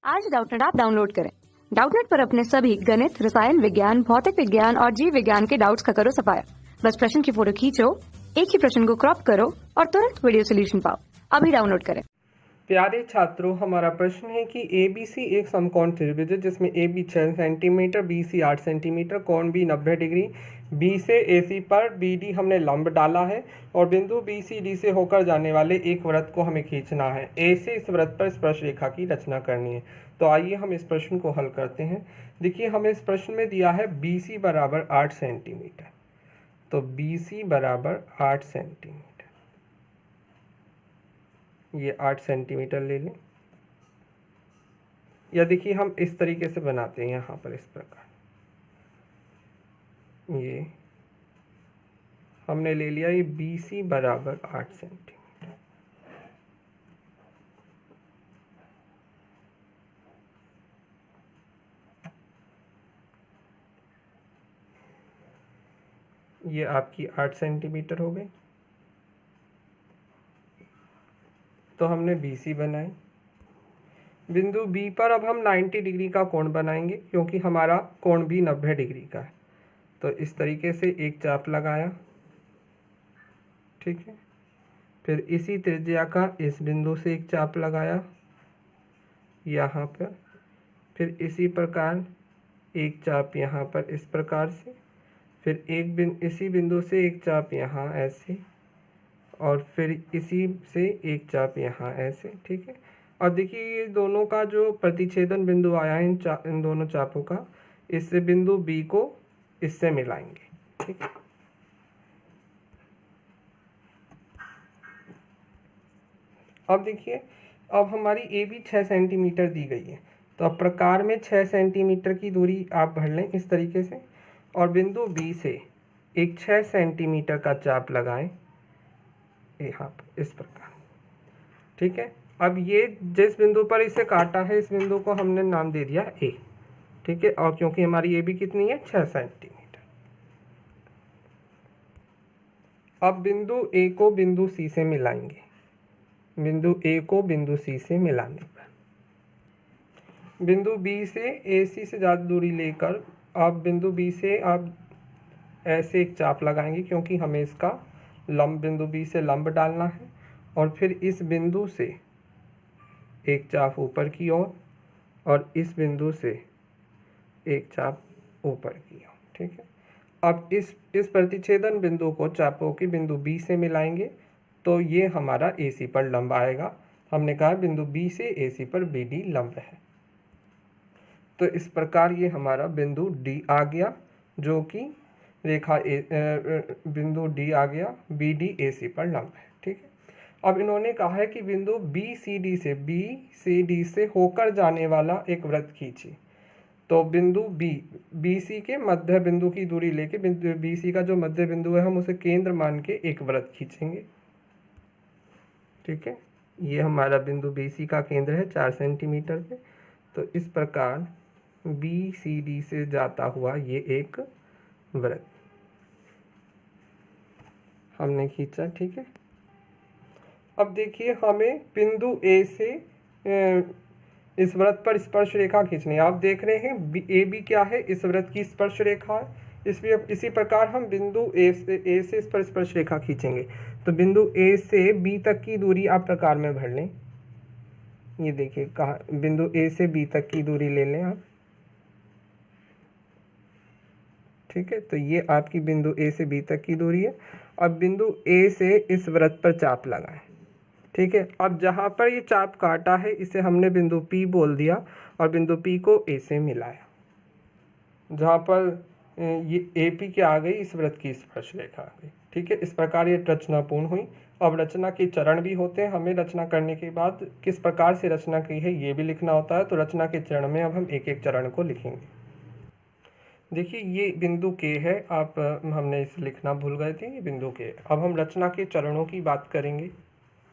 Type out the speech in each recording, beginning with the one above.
आज Doubtnut app download करें। Doubtnut पर अपने सभी गणित, रसायन विज्ञान, भौतिक विज्ञान और जीव विज्ञान के डाउट्स का करो सफाया। बस प्रश्न की फोटो खींचो, एक ही प्रश्न को क्रॉप करो और तुरंत वीडियो सोल्यूशन पाओ। अभी डाउनलोड करें। प्यारे छात्रों, हमारा प्रश्न है कि ABC एक समकोण त्रिभुज है जिसमें AB 6 सेंटीमीटर, BC 8 सेंटीमीटर, कोण B 90 डिग्री। B से AC पर BD हमने लंब डाला है और बिंदु BCD से होकर जाने वाले एक वृत्त को हमें खींचना है। A से इस वृत्त पर स्पर्श रेखा की रचना करनी है। तो आइए हम इस प्रश्न को हल करते हैं। देखिए, हमें इस प्रश्न में दिया है BC बराबर 8 सेंटीमीटर। तो BC बराबर 8 सेंटीमीटर, ये 8 सेंटीमीटर ले लें। या देखिए, हम इस तरीके से बनाते हैं, यहाँ पर इस प्रकार ये हमने ले लिया, ये BC बराबर 8 सेंटीमीटर। ये आपकी 8 सेंटीमीटर हो गई। तो हमने BC बनाई। बिंदु B पर अब हम 90 डिग्री का कोण बनाएंगे क्योंकि हमारा कोण भी 90 डिग्री का है। तो इस तरीके से एक चाप लगाया, ठीक है। फिर इसी त्रिज्या का इस बिंदु से एक चाप लगाया यहाँ पर। फिर इसी प्रकार एक चाप यहाँ पर इस प्रकार से। फिर इसी बिंदु से एक चाप यहाँ ऐसे, और फिर इसी से एक चाप यहाँ ऐसे, ठीक है। और देखिए, ये दोनों का जो प्रतिच्छेदन बिंदु आया है इन दोनों चापों का, इससे बिंदु B को इससे मिलाएंगे, ठीक है। अब देखिए, अब हमारी AB 6 सेंटीमीटर दी गई है। तो अब प्रकार में 6 सेंटीमीटर की दूरी आप भर लें इस तरीके से, और बिंदु B से एक 6 सेंटीमीटर का चाप लगाएं यहाँ पर इस प्रकार, ठीक है। अब ये जिस बिंदु पर इसे काटा है, इस बिंदु को हमने नाम दे दिया A, ठीक है। और क्योंकि हमारी AB कितनी है, 6 सेंटीमीटर। अब बिंदु A को बिंदु C से मिलाएंगे। बिंदु A को बिंदु C से मिलाने पर बिंदु B से AC से ज़्यादा दूरी लेकर आप बिंदु B से आप ऐसे एक चाप लगाएंगे क्योंकि हमें इसका लंब बिंदु B से लंब डालना है। और फिर इस बिंदु से एक चाप ऊपर की ओर और इस बिंदु से एक चाप ऊपर की ओर, ठीक है। अब इस प्रतिच्छेदन बिंदु को चापों के बिंदु B से मिलाएंगे तो ये हमारा AC पर लंब आएगा। हमने कहा बिंदु B से AC पर BD लंब है। तो इस प्रकार ये हमारा बिंदु D आ गया, जो कि रेखा बिंदु D आ गया, BD AC पर लंब है, ठीक है। अब इन्होंने कहा है कि बिंदु BCD से होकर जाने वाला एक वृत्त खींचिए। तो बिंदु BC के मध्य बिंदु की दूरी लेके बिंदु BC का जो मध्य बिंदु है, हम उसे केंद्र मान के एक वृत्त खींचेंगे, ठीक है। ये हमारा बिंदु BC का केंद्र है 4 सेंटीमीटर पे। तो इस प्रकार BCD से जाता हुआ ये एक वृत्त हमने खींचा, ठीक है। अब देखिए, हमें बिंदु A से इस वृत्त पर स्पर्श रेखा खींचनी है। आप देख रहे हैं AB क्या है, इस वृत्त की स्पर्श रेखा है। इसी प्रकार हम बिंदु A से इस पर स्पर्श रेखा खींचेंगे। तो बिंदु A से B तक की दूरी आप प्रकार में भर लें। ये देखिए, कहा बिंदु A से B तक की दूरी ले लें आप, ठीक है। तो ये आपकी बिंदु A से B तक की दूरी है। अब बिंदु A से इस वृत्त पर चाप लगाएं, ठीक है। अब जहाँ पर ये चाप काटा है, इसे हमने बिंदु P बोल दिया और बिंदु P को A से मिलाया। जहाँ पर ये AP क्या आ गई, इस वृत्त की स्पर्श रेखा आ गई, ठीक है। इस प्रकार ये रचना पूर्ण हुई। अब रचना के चरण भी होते हैं। हमें रचना करने के बाद किस प्रकार से रचना की है ये भी लिखना होता है। तो रचना के चरण में अब हम एक एक चरण को लिखेंगे। देखिए, ये बिंदु K है। हमने इसे लिखना भूल गए थे, ये बिंदु K। अब हम रचना के चरणों की बात करेंगे।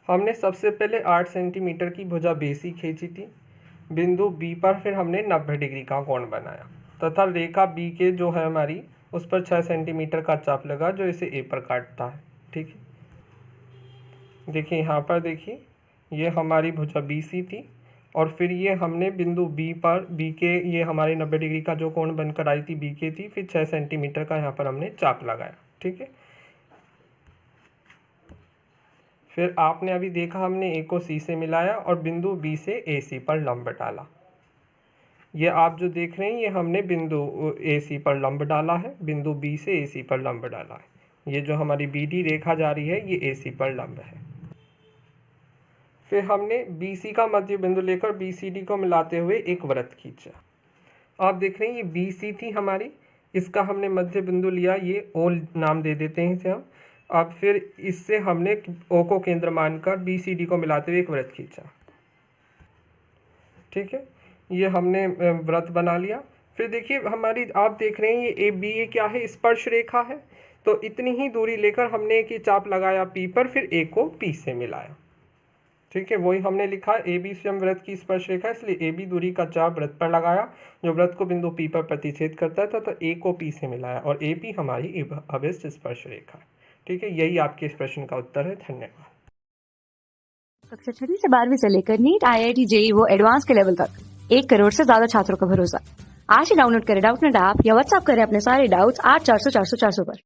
हमने सबसे पहले 8 सेंटीमीटर की भुजा BC खींची थी। बिंदु B पर फिर हमने 90 डिग्री का कोण बनाया तथा रेखा B के जो है हमारी, उस पर 6 सेंटीमीटर का चाप लगा जो इसे A पर काटता है, ठीक है। देखिए, यहाँ पर देखिए, ये हमारी भुजा BC थी और फिर ये हमने बिंदु बी पर बी के ये हमारे 90 डिग्री का जो कोण बनकर आई थी बी के थी, फिर 6 सेंटीमीटर का यहाँ पर हमने चाप लगाया। ठीक है, फिर आपने अभी देखा हमने ए को सी से मिलाया और बिंदु बी से ए सी पर लंब डाला। ये आप जो देख रहे हैं ये हमने बिंदु ए सी पर लंब डाला है, बिंदु बी से ए सी पर लंब डाला है। ये जो हमारी बी डी रेखा जा रही है ये ए सी पर लंब है। फिर हमने बी सी का मध्य बिंदु लेकर बी सी डी को मिलाते हुए एक वृत्त खींचा। आप देख रहे हैं ये बी सी थी हमारी, इसका हमने मध्य बिंदु लिया, ये ओ नाम दे देते हैं इसे हम। अब फिर इससे हमने ओ को केंद्र मानकर बी सी डी को मिलाते हुए एक वृत्त खींचा। ठीक है, ये हमने वृत्त बना लिया। फिर देखिए हमारी आप देख रहे हैं ये ए बी ए क्या है, स्पर्श रेखा है। तो इतनी ही दूरी लेकर हमने एक चाप लगाया पी पर, फिर ए को पी से मिलाया। ठीक है, वही हमने लिखा ए बी स्वयं वृत्त की स्पर्श रेखा, इसलिए ए बी दूरी का चाप वृत्त पर लगाया जो वृत्त को बिंदु पी पर प्रतिच्छेद करता था, तो ए को पी से मिलाया और ए पी हमारी अभिष्ट स्पर्श रेखा। ठीक है, यही आपके इस प्रश्न का उत्तर है। धन्यवाद। कक्षा 6 से 12वीं से लेकर नीट, IIT, JEE वो एडवांस के लेवल तक 1 करोड़ से ज्यादा छात्रों का भरोसा। आज ही डाउनलोड करें डाउटनेट ऐप या व्हाट्सएप करें अपने सारे डाउट्स 8400 400 400 पर।